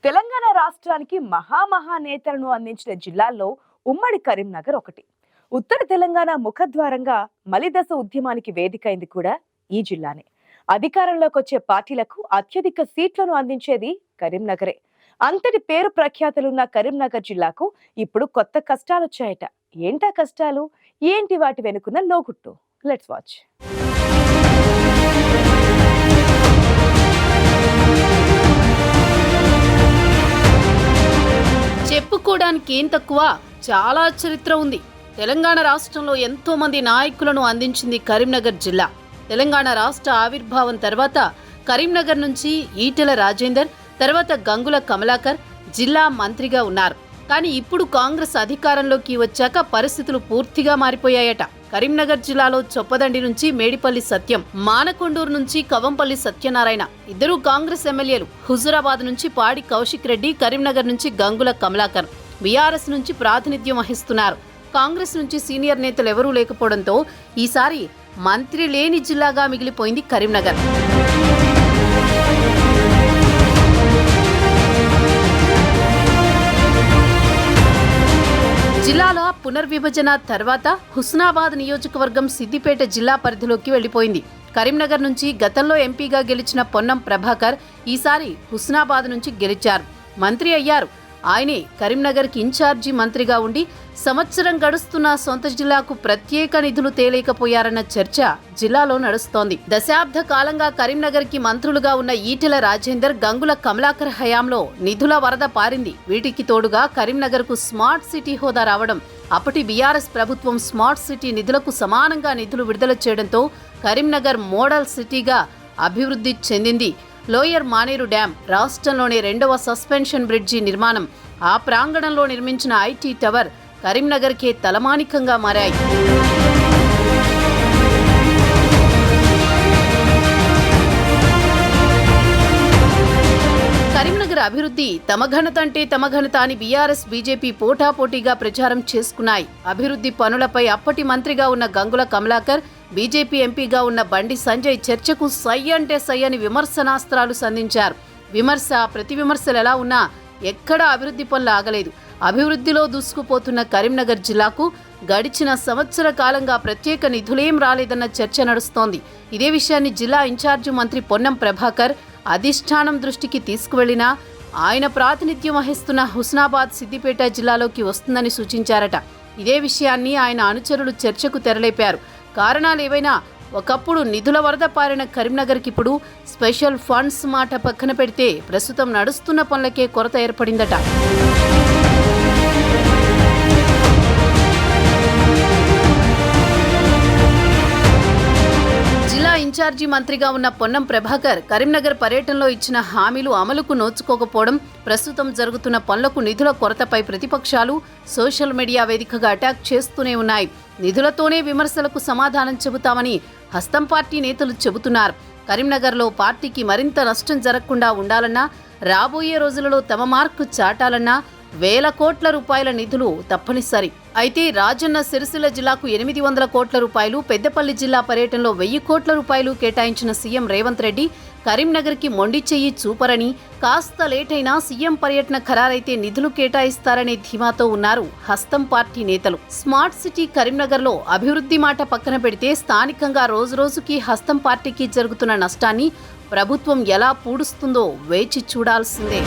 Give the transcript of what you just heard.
తెలంగాణ రాష్ట్రానికి మహానేతలను అందించిన జిల్లాల్లో ఉమ్మడి కరీంనగర్ ఒకటి. ఉత్తర తెలంగాణ ముఖద్వారంగా మలిదశ ఉద్యమానికి వేదికైంది కూడా ఈ జిల్లానే. అధికారంలోకి వచ్చే పార్టీలకు అత్యధిక సీట్లను అందించేది కరీంనగరే. అంతటి పేరు ప్రఖ్యాతులున్న కరీంనగర్ జిల్లాకు ఇప్పుడు కొత్త కష్టాలొచ్చాయట. ఏంటా కష్టాలు? ఏంటి వాటి వెనుకున్న లోగుట్టు? Let's watch. చెప్పుకోవడానికి ఏం తక్కువ, చాలా చరిత్ర ఉంది. తెలంగాణ రాష్ట్రంలో ఎంతో మంది నాయకులను అందించింది కరీంనగర్ జిల్లా. తెలంగాణ రాష్ట్ర ఆవిర్భావం తర్వాత కరీంనగర్ నుంచి ఈటెల రాజేందర్, తర్వాత గంగుల కమలాకర్ జిల్లా మంత్రిగా ఉన్నారు. కానీ ఇప్పుడు కాంగ్రెస్ అధికారంలోకి వచ్చాక పరిస్థితులు పూర్తిగా మారిపోయాయట. కరీంనగర్ జిల్లాలో చొప్పదండి నుంచి మేడిపల్లి సత్యం, మానకొండూరు నుంచి కవంపల్లి సత్యనారాయణ ఇద్దరు కాంగ్రెస్ ఎమ్మెల్యేలు, హుజురాబాద్ నుంచి పాడి కౌశిక్ రెడ్డి, కరీంనగర్ నుంచి గంగుల కమలాకర్ బీఆర్ఎస్ నుంచి ప్రాతినిధ్యం వహిస్తున్నారు. కాంగ్రెస్ నుంచి సీనియర్ నేతలు ఎవరూ లేకపోవడంతో ఈసారి మంత్రి లేని జిల్లాగా మిగిలిపోయింది కరీంనగర్. జిల్లాల పునర్విభజన తర్వాత హుస్నాబాద్ నియోజకవర్గం సిద్దిపేట జిల్లా పరిధిలోకి వెళ్లిపోయింది. కరీంనగర్ నుంచి గతంలో ఎంపీగా గెలిచిన పొన్నం ప్రభాకర్ ఈసారి హుస్నాబాద్ నుంచి గెలిచారు, మంత్రి అయ్యారు. ఆయనే కరీంనగర్కి ఇన్ఛార్జి మంత్రిగా ఉండి సంవత్సరం గడుస్తున్న సొంత జిల్లాకు ప్రత్యేక నిధులు తేలేకపోయారన్న చర్చ జిల్లాలో నడుస్తోంది. దశాబ్ద కాలంగా కరీంనగర్కి మంత్రులుగా ఉన్న ఈటెల రాజేందర్, గంగుల కమలాకర్ హయాంలో నిధుల వరద పారింది. వీటికి తోడుగా కరీంనగర్కు స్మార్ట్ సిటీ హోదా రావడం, అప్పటి బీఆర్ఎస్ ప్రభుత్వం స్మార్ట్ సిటీ నిధులకు సమానంగా నిధులు విడుదల చేయడంతో కరీంనగర్ మోడల్ సిటీగా అభివృద్ధి చెందింది. లోయర్ మానేరు డ్యాం, రాష్ట్రంలోని 2వ సస్పెన్షన్ బ్రిడ్జి నిర్మాణం, ఆ ప్రాంగణంలో నిర్మించిన ఐటీ టవర్ కరీంనగర్కే తలమానికంగా మారాయి. కరీంనగర్ అభివృద్ధి తమ ఘనత అంటే తమ ఘనత అని బీఆర్ఎస్, బీజేపీ పోటాపోటీగా ప్రచారం చేసుకున్నాయి. అభివృద్ధి పనులపై అప్పటి మంత్రిగా ఉన్న గంగుల కమలాకర్, బీజేపీ ఎంపీగా ఉన్న బండి సంజయ్ చర్చకు సై అంటే సై అని విమర్శనాస్త్రాలు సంధించారు. విమర్శ ప్రతి విమర్శలు ఎలా ఉన్నా ఎక్కడా అభివృద్ధి పనులు ఆగలేదు. అభివృద్ధిలో దూసుకుపోతున్న కరీంనగర్ జిల్లాకు గడిచిన సంవత్సర కాలంగా ప్రత్యేక నిధులేం రాలేదన్న చర్చ నడుస్తోంది. ఇదే విషయాన్ని జిల్లా ఇన్ఛార్జి మంత్రి పొన్నం ప్రభాకర్ అధిష్టానం దృష్టికి తీసుకువెళ్లినా ఆయన ప్రాతినిధ్యం వహిస్తున్న హుస్నాబాద్ సిద్దిపేట జిల్లాలోకి వస్తుందని సూచించారట. ఇదే విషయాన్ని ఆయన అనుచరులు చర్చకు తెరలేపారు. కారణాలు ఏవైనా ఒకప్పుడు నిధుల వరద పారిన కరీంనగర్కి ఇప్పుడు స్పెషల్ ఫండ్స్ మాట పక్కన పెడితే ప్రస్తుతం నడుస్తున్న పనులకే కొరత ఏర్పడిందట. జిల్లా ఇన్ఛార్జి మంత్రిగా ఉన్న పొన్నం ప్రభాకర్ కరీంనగర్ పర్యటనలో ఇచ్చిన హామీలు అమలుకు నోచుకోకపోవడం, ప్రస్తుతం జరుగుతున్న పనులకు నిధుల కొరతపై ప్రతిపక్షాలు సోషల్ మీడియా వేదికగా అటాక్ చేస్తూనే ఉన్నాయి. నిధులతోనే విమర్శలకు సమాధానం చెబుతామని హస్తం పార్టీ నేతలు చెబుతున్నారు. కరీంనగర్లో పార్టీకి మరింత నష్టం జరగకుండా ఉండాలన్నా, రాబోయే రోజులలో తమ మార్కు చాటాలన్నా వేల కోట్ల రూపాయల నిధులు తప్పనిసరి. అయితే రాజన్న సిరిసిల్ల జిల్లాకు 800 కోట్ల రూపాయలు, పెద్దపల్లి జిల్లా పర్యటనలో 1000 కోట్ల రూపాయలు కేటాయించిన సీఎం రేవంత్ రెడ్డి కరీంనగర్కి మొండి చెయ్యి చూపరని, కాస్త లేటైనా సీఎం పర్యటన ఖరారైతే నిధులు కేటాయిస్తారనే ధీమాతో ఉన్నారు హస్తం పార్టీ నేతలు. స్మార్ట్ సిటీ కరీంనగర్లో అభివృద్ధి మాట పక్కన పెడితే స్థానికంగా రోజురోజుకి హస్తం పార్టీకి జరుగుతున్న నష్టాన్ని ప్రభుత్వం ఎలా పూడుస్తుందో వేచి చూడాల్సిందే.